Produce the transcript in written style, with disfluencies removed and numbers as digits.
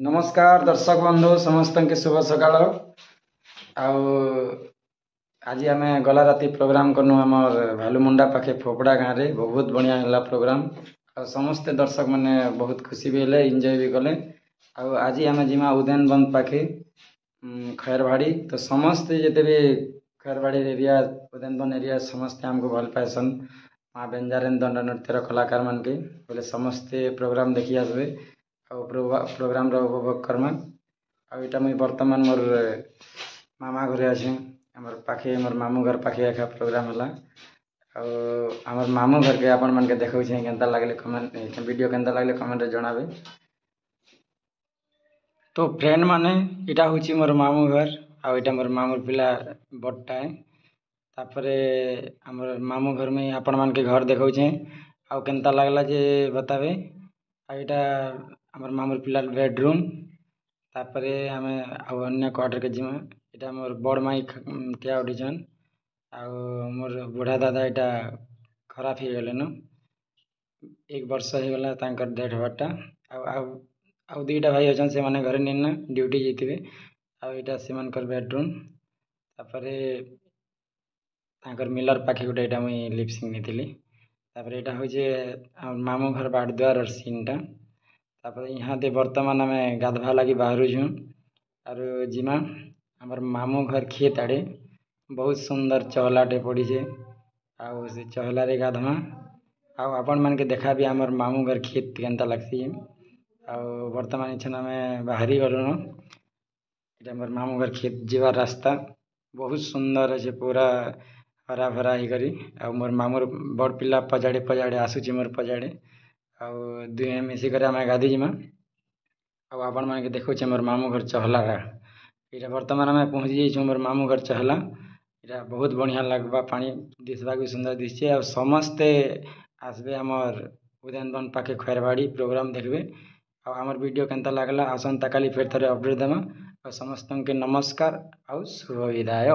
नमस्कार दर्शक बंधु समस्त के शुभ सकाळ आउ आज आम गला राति प्रोग्राम करनु आमर भालुमुंडा पाखे फोपड़ा गाँव में बहुत बढ़िया है प्रोग्राम आ समस्ते दर्शक मैंने बहुत खुशी भी हेले एंजॉय भी कले आज आम जिमा उदयन बंद पाखे खैरवाड़ी तो समस्ते जिते भी खैरवाड़ी एरिया उदयन बंद एरिया समस्ते आमको भल पाएसन माँ बेंजारेन दंड नृत्यर कलाकार मान के बोले समस्ते प्रोग्राम देखी आसबे प्रोग्राम उपभोग करमा आईटा मुई बर्तमान मोर मामा घरे अच्छे आमर पाखे मोर मामू घर पाखे एका प्रोग्राम है आमर मामू घर के आपण मन के देखौ छै केनता लागले कमेंट वीडियो केनता लागले कमेंट रे जणाबे। तो फ्रेंड माने इटा होची मोर मामू घर आ इटा मोर मामूर पिला बट्टा है तापरे आमर मामू घर में आपण मन के घर देखौ छै आ केनता लागला जे बतावे आ इटा आमर मामूर पिला बेडरूम तापरे आमे अन्य क्वार्टर के जिमा इटा मोर बड़ माई टिया उठीछन आ मोर बुढ़ा दादा इटा खराब हो गले न 1 वर्ष हो गला तांकर डेथ हवाटा आ दुईटा भाई अच्छन से माने घरे निना ड्यूटी जेतिबे आ इटा सेमानकर बेडरूम तापरे तांकर मिलर पाखे गोटे इटा मुई लिपसिंग नेथिली तापरे इटा होजे मामू घर बाट द्वार सीनटा तापर यहाँ दे वर्तमान आम गाधवा लगी बाहर छूँ और जिमा आमर मामू घर खेत आड़े बहुत सुंदर चहलाटे पड़ी से आउ से चहलारे गाधमा आउ आपण मान के देखा भी आमर मामू घर खेत केनता लगसी आउ वर्तमान इछन आम बाहरी गलुन इटा आमर मामू घर खेत जीवार रास्ता बहुत सुंदर अच्छे पूरा हरा भरा ही करी आउ मोर मामूर बड़ पिला पजाड़े पजाड़े आसुची मोर पजाड़े आउ दुहे मिसिकर आम गाधी जिमा आउ आपण मान के देखो मोर मामू घर चहला इटा वर्तमान आम पहुँची जाइछुं मोर मामू घर चहला इटा बहुत बढ़िया लगबा पानी दिसबा भी सुंदर दिशे आ समस्ते आसबे आमर उदयन बन पाखे खैरवाड़ी प्रोग्राम देखबे आ आमर वीडियो केनता लागला आसंता काली फेर थरे अपडेट देमा आ समस्त के नमस्कार आउ शुभ विदाय।